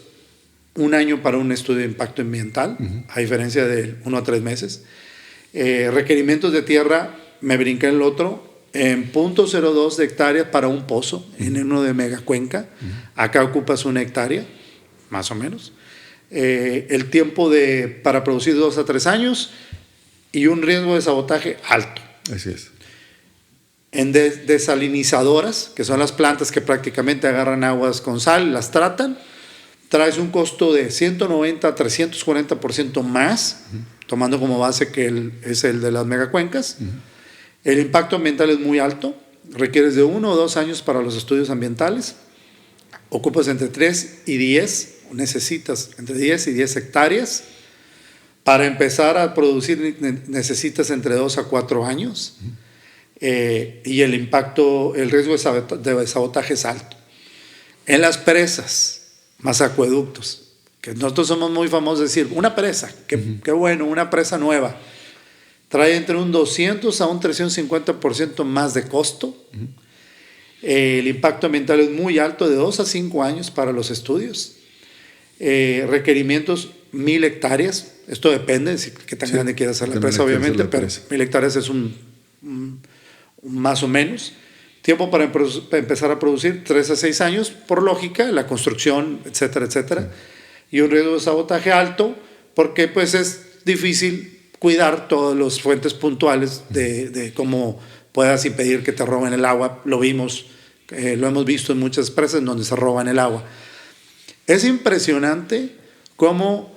1 año para un estudio de impacto ambiental, uh-huh. A diferencia de 1 a 3 meses. Requerimientos de tierra, me brinqué el otro, en 0.02 de hectáreas para un pozo, uh-huh. En uno de megacuenca. Uh-huh. Acá ocupas 1 hectárea, más o menos. El tiempo para producir 2 a 3 años y un riesgo de sabotaje alto. Así es. En desalinizadoras, que son las plantas que prácticamente agarran aguas con sal, las tratan, traes un costo de 190 a 340% más, uh-huh. Tomando como base que es el de las megacuencas. Uh-huh. El impacto ambiental es muy alto, requieres de 1 o 2 años para los estudios ambientales, ocupas entre 3 y 10, necesitas entre 10 y 10 hectáreas. Para empezar a producir necesitas entre 2 a 4 años. Uh-huh. Y el riesgo de sabotaje es alto. En las presas, más acueductos, que nosotros somos muy famosos de decir, una presa, qué bueno, una presa nueva, trae entre un 200 a un 350% más de costo. Uh-huh. El impacto ambiental es muy alto, de 2 a 5 años para los estudios. Requerimientos 1,000 hectáreas. Esto depende de qué tan grande quiera ser la presa, obviamente, pero 1,000 hectáreas es un más o menos. Tiempo para empezar a producir 3 a 6 años, por lógica, la construcción, etcétera, etcétera. Sí. Y un riesgo de sabotaje alto, porque pues es difícil cuidar todas las fuentes puntuales de cómo puedas impedir que te roben el agua. Lo hemos visto en muchas presas en donde se roban el agua. Es impresionante cómo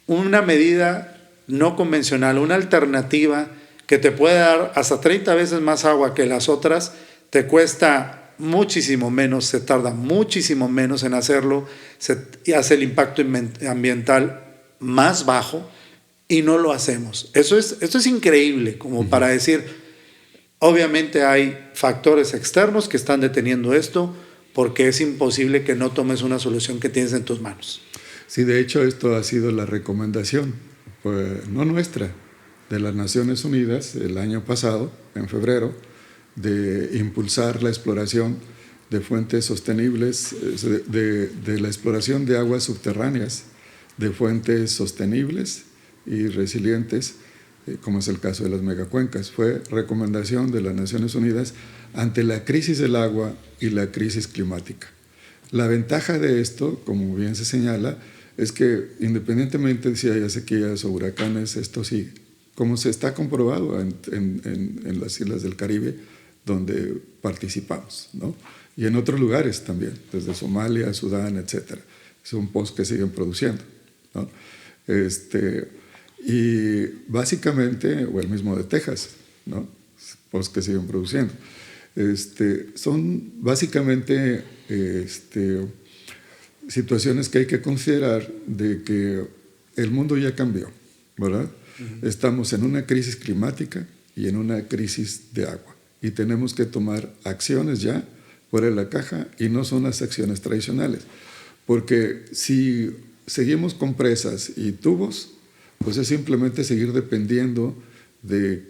una medida no convencional, una alternativa que te puede dar hasta 30 veces más agua que las otras, te cuesta muchísimo menos, se tarda muchísimo menos en hacerlo, y hace el impacto ambiental más bajo y no lo hacemos. Esto es increíble, como para decir, obviamente hay factores externos que están deteniendo esto, porque es imposible que no tomes una solución que tienes en tus manos. Sí, de hecho esto ha sido la recomendación, pues, no nuestra, de las Naciones Unidas el año pasado, en febrero, de impulsar la exploración de fuentes sostenibles, de la exploración de aguas subterráneas, de fuentes sostenibles y resilientes, como es el caso de las megacuencas. Fue recomendación de las Naciones Unidas ante la crisis del agua y la crisis climática. La ventaja de esto, como bien se señala, es que independientemente de si haya sequías o huracanes, esto sí como se está comprobado en las islas del Caribe, donde participamos, ¿no? Y en otros lugares también, desde Somalia, Sudán, etc. Son pozos que siguen produciendo, ¿no? Y básicamente, o el mismo de Texas, ¿no? Pozos que siguen produciendo. Son básicamente situaciones que hay que considerar de que el mundo ya cambió, ¿verdad? Estamos en una crisis climática y en una crisis de agua y tenemos que tomar acciones ya fuera de la caja y no son las acciones tradicionales, porque si seguimos con presas y tubos, pues es simplemente seguir dependiendo de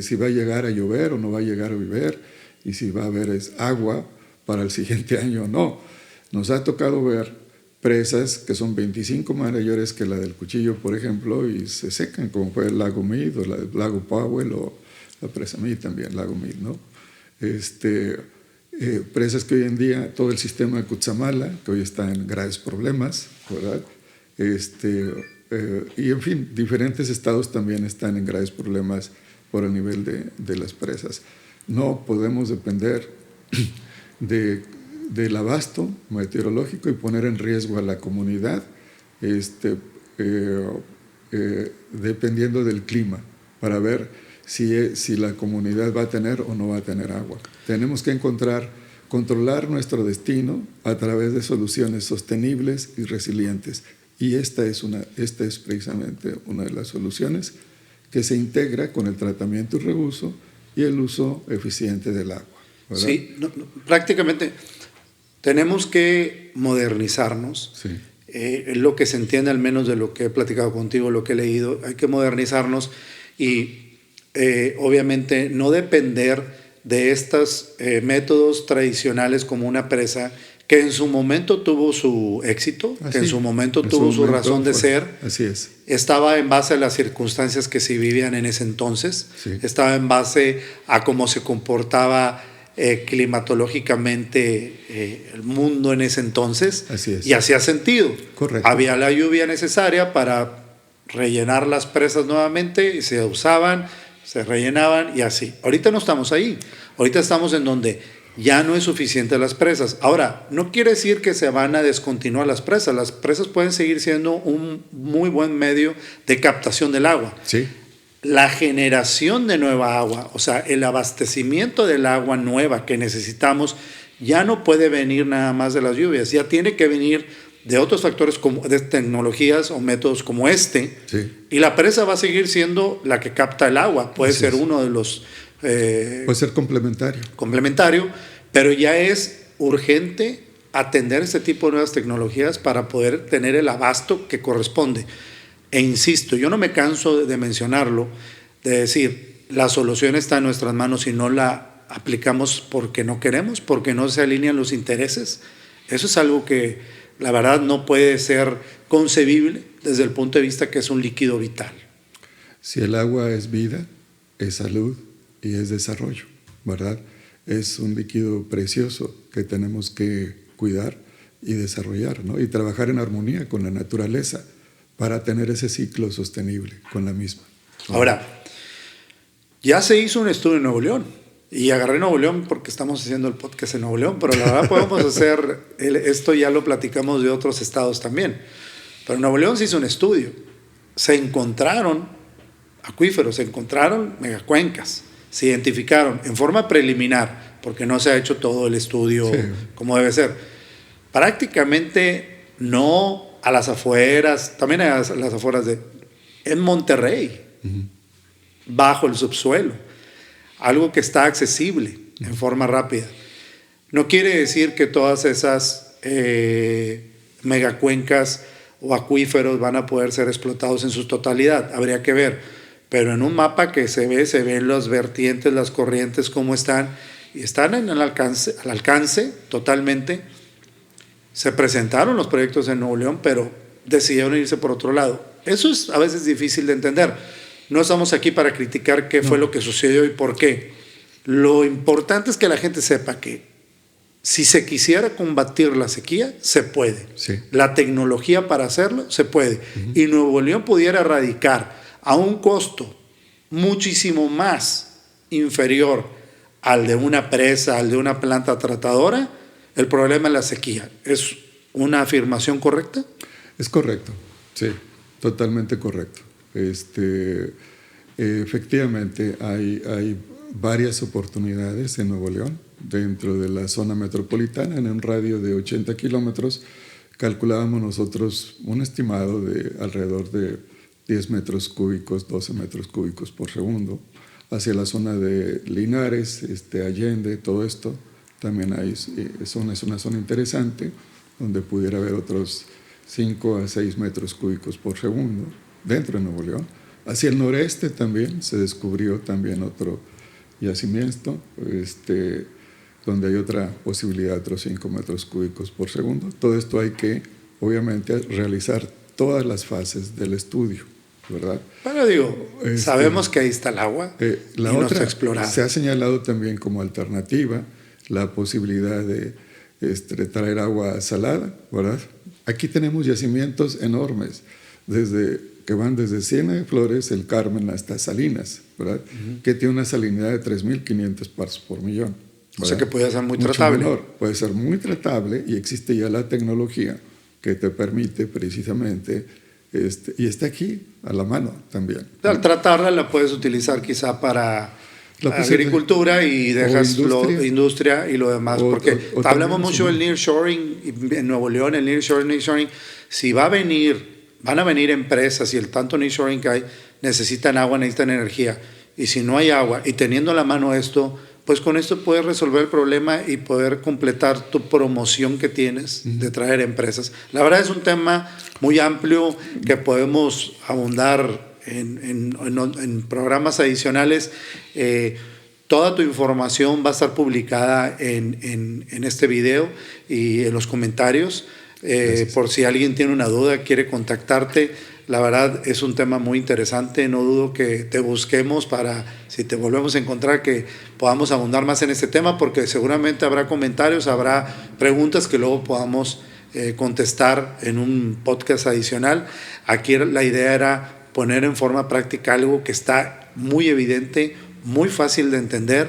si va a llegar a llover o no va a llegar a llover y si va a haber agua para el siguiente año o no. Nos ha tocado ver presas que son 25 mayores que la del Cuchillo, por ejemplo, y se secan, como fue el lago Mead o el lago Powell o la presa Mead también, lago Mead, ¿no? Presas que hoy en día, todo el sistema de Cutzamala, que hoy está en graves problemas, ¿verdad? Y en fin, diferentes estados también están en graves problemas por el nivel de las presas. No podemos depender del abasto meteorológico y poner en riesgo a la comunidad dependiendo del clima para ver si la comunidad va a tener o no va a tener agua. Tenemos que controlar nuestro destino a través de soluciones sostenibles y resilientes. Y esta es precisamente una de las soluciones que se integra con el tratamiento y reuso y el uso eficiente del agua, ¿verdad? Sí, prácticamente tenemos que modernizarnos. Sí. Es lo que se entiende, al menos de lo que he platicado contigo, lo que he leído. Hay que modernizarnos y obviamente no depender de estos métodos tradicionales como una presa que en su momento tuvo su éxito, que en su momento tuvo su razón de ser. Así es. Estaba en base a las circunstancias que se vivían en ese entonces, Sí. Estaba en base a cómo se comportaba climatológicamente el mundo en ese entonces. Así es. Y hacía sentido. Correcto. Había la lluvia necesaria para rellenar las presas nuevamente y se usaban, se rellenaban y así. Ahorita no estamos ahí. Ahorita estamos en donde ya no es suficiente las presas. Ahora, no quiere decir que se van a descontinuar las presas. Las presas pueden seguir siendo un muy buen medio de captación del agua. Sí. La generación de nueva agua, o sea, el abastecimiento del agua nueva que necesitamos, ya no puede venir nada más de las lluvias, ya tiene que venir de otros factores, como de tecnologías o métodos como Sí. y la presa va a seguir siendo la que capta el agua, puede Así ser es. uno de los Puede ser complementario, pero ya es urgente atender este tipo de nuevas tecnologías para poder tener el abasto que corresponde. E insisto, yo no me canso de mencionarlo, de decir, la solución está en nuestras manos y no la aplicamos porque no queremos, porque no se alinean los intereses. Eso es algo que la verdad no puede ser concebible desde el punto de vista que es un líquido vital. Si el agua es vida, es salud y es desarrollo, ¿verdad? Es un líquido precioso que tenemos que cuidar y desarrollar, ¿no? Y trabajar en armonía con la naturaleza para tener ese ciclo sostenible con la misma. Ahora, ya se hizo un estudio en Nuevo León, y agarré Nuevo León porque estamos haciendo el podcast en Nuevo León, pero la verdad podemos hacer, esto ya lo platicamos de otros estados también, pero en Nuevo León se hizo un estudio, se encontraron acuíferos, se encontraron megacuencas, se identificaron en forma preliminar, porque no se ha hecho todo el estudio como debe ser, prácticamente no a las afueras, también a las afueras en Monterrey, bajo el subsuelo, algo que está accesible en forma rápida. No quiere decir que todas esas megacuencas o acuíferos van a poder ser explotados en su totalidad, habría que ver, pero en un mapa que se ven las vertientes, las corrientes, cómo están, y están al alcance totalmente. Se presentaron los proyectos en Nuevo León, pero decidieron irse por otro lado. Eso es a veces difícil de entender. No estamos aquí para criticar qué fue lo que sucedió y por qué. Lo importante es que la gente sepa que Si se quisiera combatir la sequía, se puede. Sí. La tecnología para hacerlo, se puede. Y Nuevo León pudiera erradicar a un costo muchísimo más inferior al de una presa, al de una planta tratadora, el problema es la sequía. ¿Es una afirmación correcta? Es correcto, sí, totalmente correcto. Efectivamente, hay varias oportunidades en Nuevo León, dentro de la zona metropolitana, en un radio de 80 kilómetros. Calculábamos nosotros un estimado de alrededor de 10 metros cúbicos, 12 metros cúbicos por segundo. Hacia la zona de Linares, Allende, todo esto, también es una zona interesante, donde pudiera haber otros 5 a 6 metros cúbicos por segundo, dentro de Nuevo León. Hacia el noreste también se descubrió también otro yacimiento, donde hay otra posibilidad de otros 5 metros cúbicos por segundo. Todo esto hay que, obviamente, realizar todas las fases del estudio, ¿verdad? Pero digo, sabemos que ahí está el agua la y otra, no está explorada. Se ha señalado también como alternativa la posibilidad de traer agua salada, ¿verdad? Aquí tenemos yacimientos enormes, que van desde Ciénaga de Flores, El Carmen, hasta Salinas, ¿verdad? Que tiene una salinidad de 3.500 partes por millón, ¿verdad? O sea que puede ser muy Mucho tratable. menor. Puede ser muy tratable, y existe ya la tecnología que te permite precisamente, y está aquí a la mano también. Al tratarla la puedes utilizar quizá para agricultura y dejas industria y lo demás, porque hablamos mucho del nearshoring en Nuevo León, el nearshoring. Si van a venir empresas, y el tanto nearshoring que hay, necesitan agua, necesitan energía, y si no hay agua, y teniendo a la mano esto, pues con esto puedes resolver el problema y poder completar tu promoción que tienes de traer empresas. La verdad es un tema muy amplio que podemos abundar en programas adicionales. Toda tu información va a estar publicada en este video y en los comentarios. Por si alguien tiene una duda, quiere contactarte. La verdad es un tema muy interesante. No dudo que te busquemos para, si te volvemos a encontrar, que podamos abundar más en este tema, porque seguramente habrá comentarios, habrá preguntas que luego podamos contestar en un podcast adicional. Aquí la idea era poner en forma práctica algo que está muy evidente, muy fácil de entender,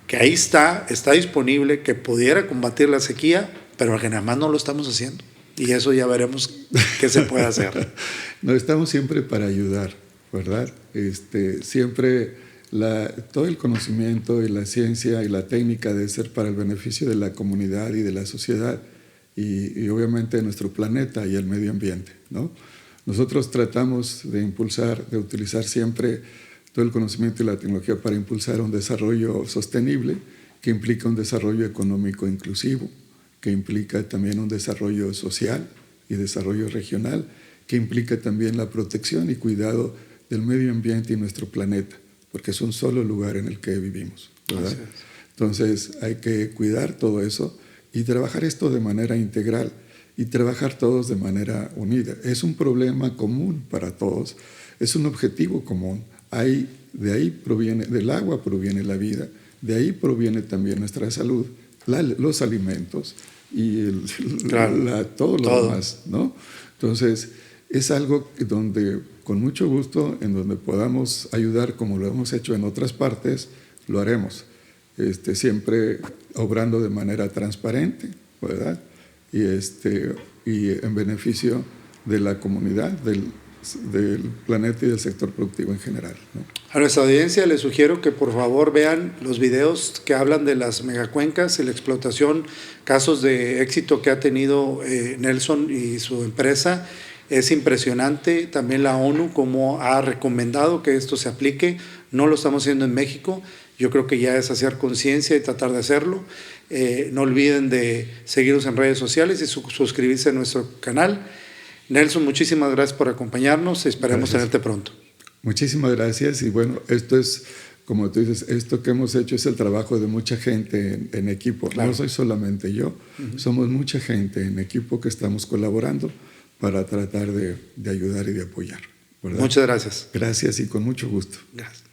que ahí está disponible, que pudiera combatir la sequía, pero que nada más no lo estamos haciendo. Y eso ya veremos qué se puede hacer. No, estamos siempre para ayudar, ¿verdad? Siempre todo el conocimiento y la ciencia y la técnica debe ser para el beneficio de la comunidad y de la sociedad, y obviamente de nuestro planeta y el medio ambiente, ¿no? Nosotros tratamos de utilizar siempre todo el conocimiento y la tecnología para impulsar un desarrollo sostenible, que implica un desarrollo económico inclusivo, que implica también un desarrollo social y desarrollo regional, que implica también la protección y cuidado del medio ambiente y nuestro planeta, porque es un solo lugar en el que vivimos, ¿verdad? Entonces hay que cuidar todo eso y trabajar esto de manera integral y trabajar todos de manera unida. Es un problema común para todos, es un objetivo común. Del agua proviene la vida, de ahí proviene también nuestra salud, los alimentos y todo lo demás, ¿no? Entonces, es algo donde, con mucho gusto, en donde podamos ayudar, como lo hemos hecho en otras partes, lo haremos. Siempre obrando de manera transparente, ¿verdad? Y en beneficio de la comunidad, del planeta y del sector productivo en general, ¿no? A nuestra audiencia les sugiero que por favor vean los videos que hablan de las megacuencas y la explotación, casos de éxito que ha tenido Nelson y su empresa. Es impresionante. También la ONU como ha recomendado que esto se aplique. No lo estamos haciendo en México. Yo creo que ya es hacer conciencia y tratar de hacerlo. No olviden de seguirnos en redes sociales y suscribirse a nuestro canal. Nelson, muchísimas gracias por acompañarnos. Esperamos tenerte pronto. Muchísimas gracias. Y bueno, esto es, como tú dices, esto que hemos hecho es el trabajo de mucha gente en equipo. Claro. No soy solamente yo, somos mucha gente en equipo que estamos colaborando para tratar de ayudar y de apoyar, ¿verdad? Muchas gracias. Gracias y con mucho gusto. Gracias.